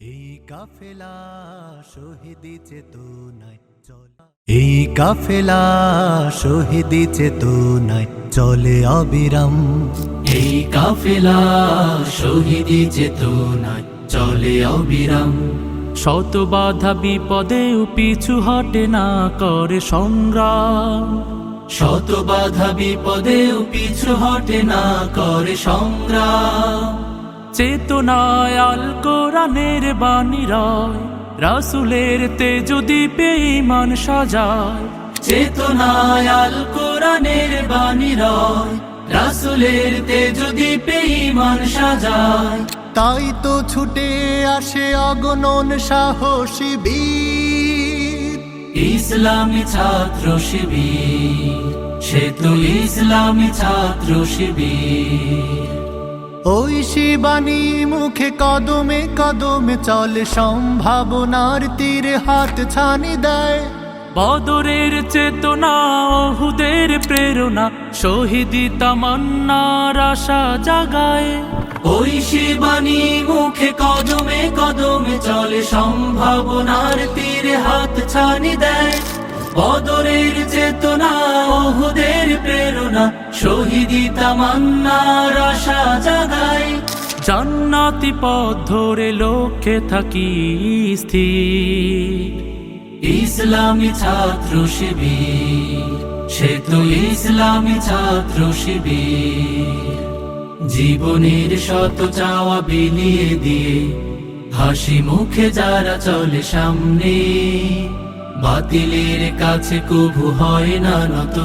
এই কাফেলা শহীদি চেতনায় চলে, এই কাফেলা শহীদি চেতনায় চলে অবিরাম, এই কাফেলা শহীদি চেতনায় চলে অবিরাম। শত বাধা বিপদেও পিছু হটে না করে সংগ্রাম, শত বাধা বিপদেও পিছু হটে না করে সংগ্রাম। চেতনায় আল কোরআনের বাণী রয়, রাসূলের তেজ দীপে ঈমান সাজায়। চেতনায় আল কোরআনের বাণী রয়, রাসূলের তেজ দীপে ঈমান সাজায়। তাই তো ছুটে আসে অগণন সাহসী বীর, ইসলামী ছাত্র শিবির, সে তো ইসলামী ছাত্র শিবির। ওই শিবানী মুখে কদমে কদমে চলে, সম্ভাবনার তীরে হাত ছানি দেয়। বদরের চেতনা, ওহুদের প্রেরণা, শহীদি তামান্নার আশা জাগায়। ওই শিবানী মুখে কদমে কদমে চলে, সম্ভাবনার তীরে হাত ছানি দেয়। বদরের চেতনা, ওহুদের প্রেরণা, শহীদি তামান্নার আশা জাগায়। জান্নাতি পথ ধরে লক্ষ্যে থাকি স্থির, ইসলামী ছাত্র শিবির, সে তো ইসলামী ছাত্র শিবির। জীবনের শত চাওয়া বিলিয়ে দিয়ে হাসি মুখে যারা চলে সামনে, বাতিলের কাছে কভু হয় না নত,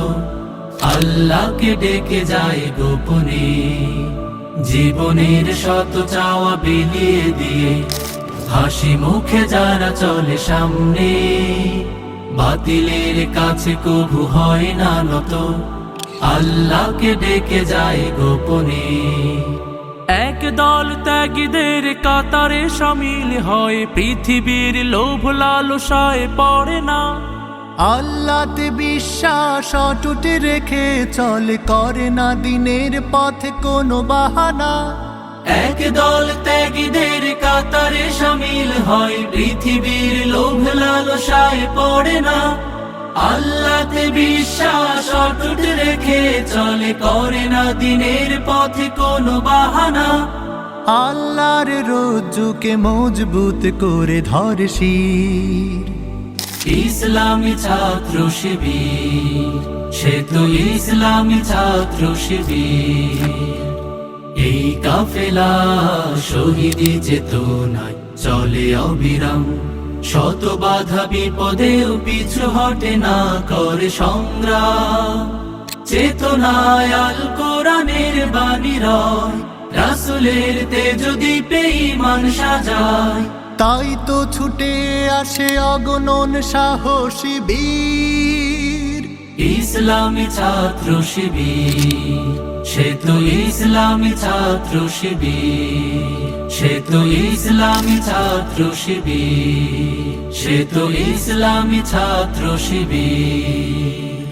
আল্লাহকে ডেকে যায় গোপনে। জীবনের শত চাওয়া বিলিয়ে দিয়ে হাসি মুখে যারা চলে সামনে, বাতিলের কাছে কভু হয় না নত, আল্লাহকে ডেকে যায় গোপনে। এক দল ত্যাগীদের কাতারে শামিল হয়, পৃথিবীর লোভ লালসায় পড়ে না। আল্লাহতে বিশ্বাস অটুট রেখে চলে, করে না দিনের পথে কোনো বাহানা। এক দল ত্যাগীদের কাতারে শামিল হয়, পৃথিবীর লোভ লালসায় পড়ে না। আল্লাহতে বিশ্বাস অটুট রেখে চলে, করে না দিনের পথে কোনো বাহানা। আল্লাহর রজ্জুকে মজবুত করে ধরে শির, ইসলামী ছাত্র শিবির, সে তো ইসলামী ছাত্র শিবির। এই কাফেলা শহীদি চেতনায় চলে অবিরাম, শত বাধা বিপদেও পিছু হটে না করে সংগ্রাম। চেতনায় আল কোরআনের বাণী রয়, রাসূলের তেজ দীপে ঈমান সাজায়। তাই তো ছুটে আসে অগণন সাহসী বীর, ইসলামী ছাত্র শিবির, সে তো ইসলামী ছাত্র শিবির, সে তো ইসলামী ছাত্র শিবির, সে তো ইসলামী ছাত্র শিবির।